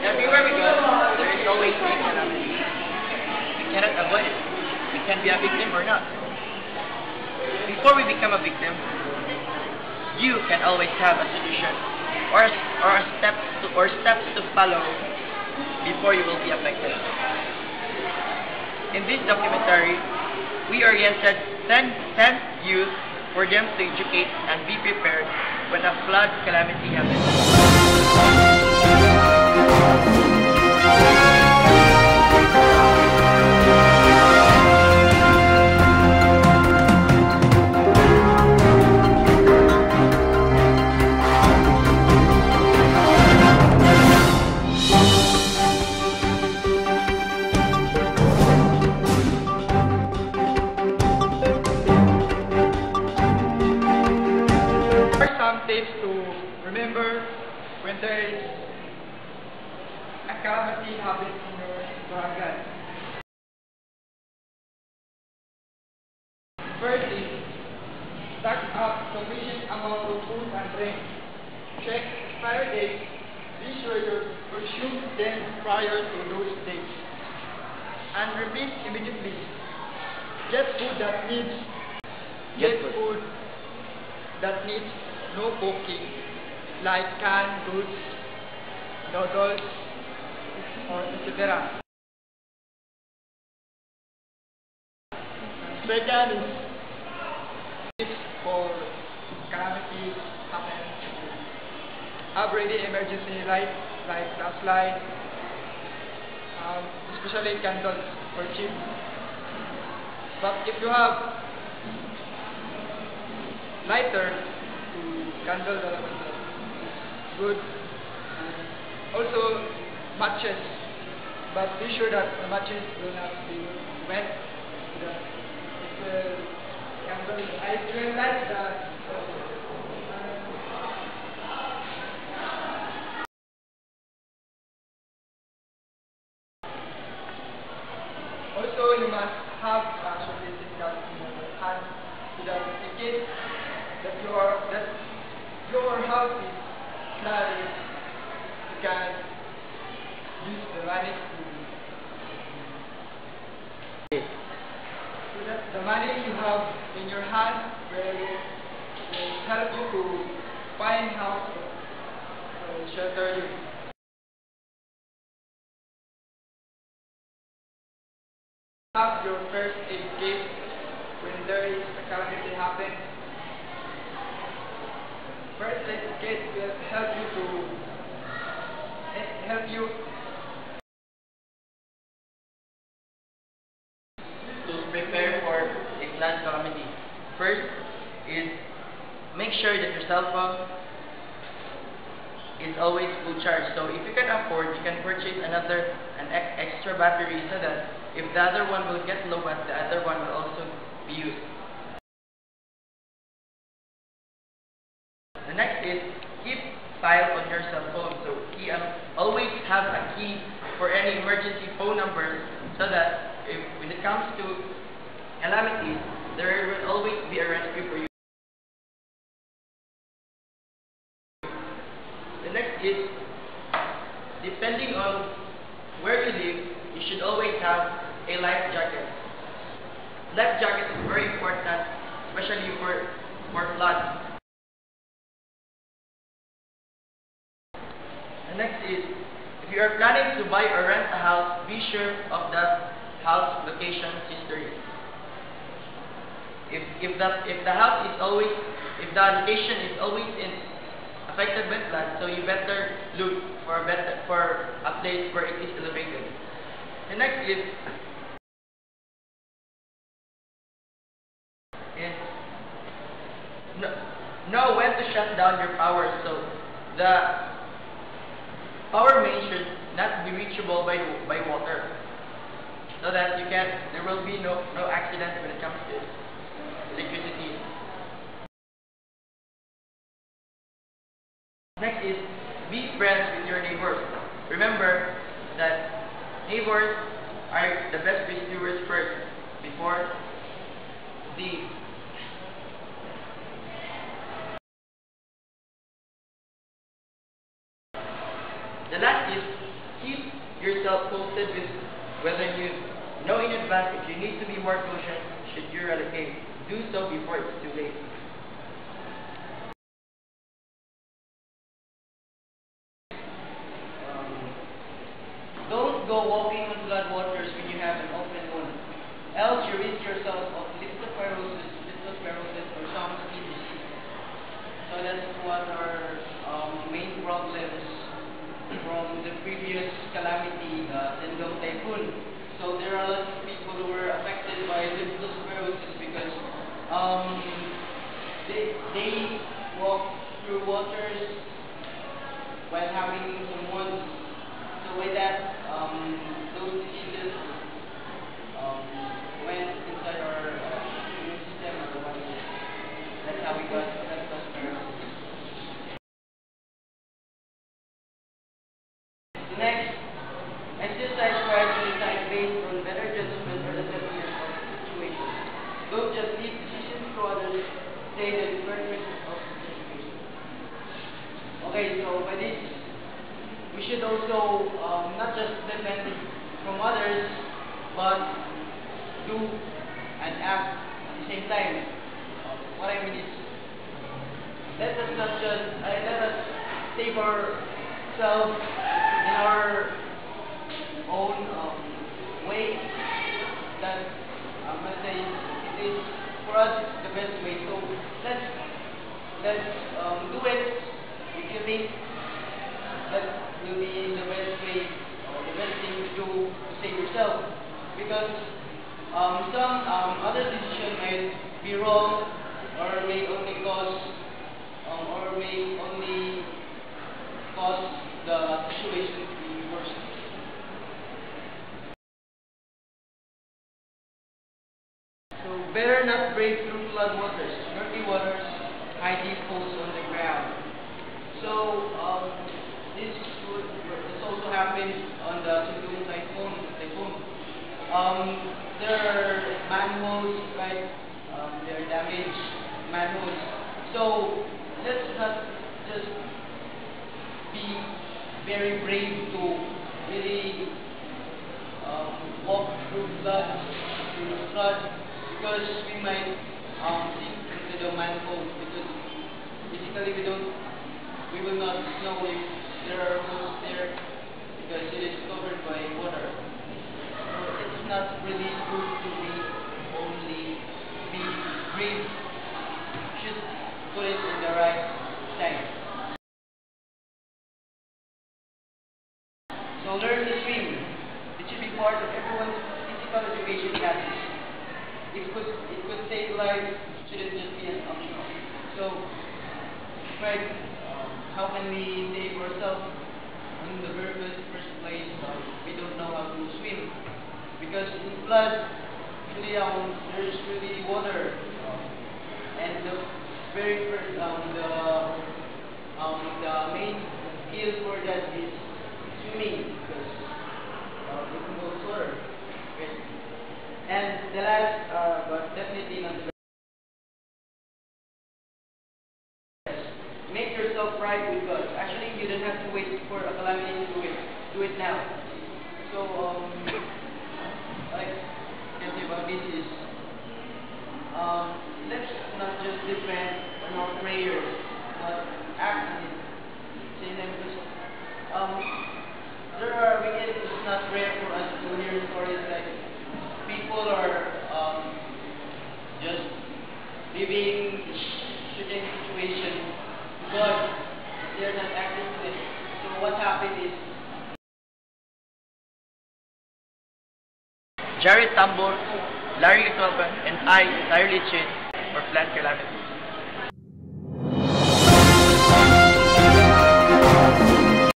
Everywhere we go, there is always a calamity. We cannot avoid it. We can be a victim or not. Before we become a victim, you can always have a solution or steps to follow before you will be affected. In this documentary, we oriented 10 youth for them to educate and be prepared when a flood calamity happens. Some tips to remember when there is a calamity happening in your barangay. First is stock up sufficient amount of food and drink. Check expiry date. Be sure you consume them prior to those dates. And repeat immediately. Get food that needs no cooking, like canned goods, noodles, or etc. Second is tips for calamities happen. Have ready emergency light like flashlight, especially candles or cheap. But if you have lighter, candles are good, and also matches, but be sure that the matches will not be wet. The candle, I will light that. Also, you must have actually this gun in your hand so that in case that your house is flooded, you can use the money so that the money you have in your hand will help you to find house to shelter you. Have your first aid kit when there is a calamity happen. First aid kit will help you to prepare for a flood calamity. First is make sure that your cell phone is always full charge. So if you can afford, you can purchase an extra battery so that if the other one will get low, but the other one will also be used. The next is keep file on your cell phone. So always have a key for any emergency phone numbers so that when it comes to calamities, there will always be a rescue for you. The next is, depending on where you live, you should always have a life jacket. Life jacket is very important, especially for floods. The next is, if you are planning to buy or rent a house, be sure of the house location history. If the location is always affected by flood, so you better look for a place where it is elevated. The next is know when to shut down your power. So the power main should not be reachable by water, so that there will be no accident when it comes to electricity. Next is be friends with your neighbors. Remember that neighbors are the best rescuers first before the The last is keep yourself posted with whether you know in advance if you need to be more cautious should you relocate. Do so before it's too late. Don't go walking on flood waters when you have an open wound. Else you risk yourself of leptospirosis, or some skin disease. So that's what our main problems from the previous calamity, Sendong typhoon. So there are a lot of people who were affected by leptospirosis because they walk through waters while having some wounds. So with that, those diseases went inside our immune system or what is it? That's how we got leptospirosis. Next, exercise wisely time based on better judgment or assessment of the situation. Don't just leave decisions to others, say the requirements of the situation. Okay, so by this, we should also not just depend from others, but do and act at the same time. What I mean is, let us save ourselves in our own way. That let's say it is for us it's the best way. So let's do it if you think that will be the best way or the best thing to do to save yourself, because some other decision might be wrong or may only cause the situation to be worse. So better not brave through flood waters, murky waters, high deep holes on the ground. So this also happened on the Sendong typhoon. There are manholes, right? There are damaged manholes. So let's not just be very brave to really walk through flood, because we might sink into the manhole, because basically we will not know if there are holes there because it is covered by water. So it's not really good to be brave. You should put it in the right time. So learn to swim. It should be part of everyone's physical education classes. It could save lives. It shouldn't just be an optional. So, right, how can we save ourselves? In the very first place, we don't know how to swim, because in flood, actually, there's really water, and the very first, the main skill for that is swimming, because it involves water. Okay. And the last, but definitely not the make yourself right with God. Actually, you don't have to wait for a calamity to do it. Do it now. So, what I can say about this is, let's not just depend on our prayers, but act on it. Say them, because it's not rare for us to hear stories like people are just living certain situation, but they're not acting to it. So what happened is, Jared Tambor, Larry Toban, and I, Tyler Lichin, for Flood Calamity.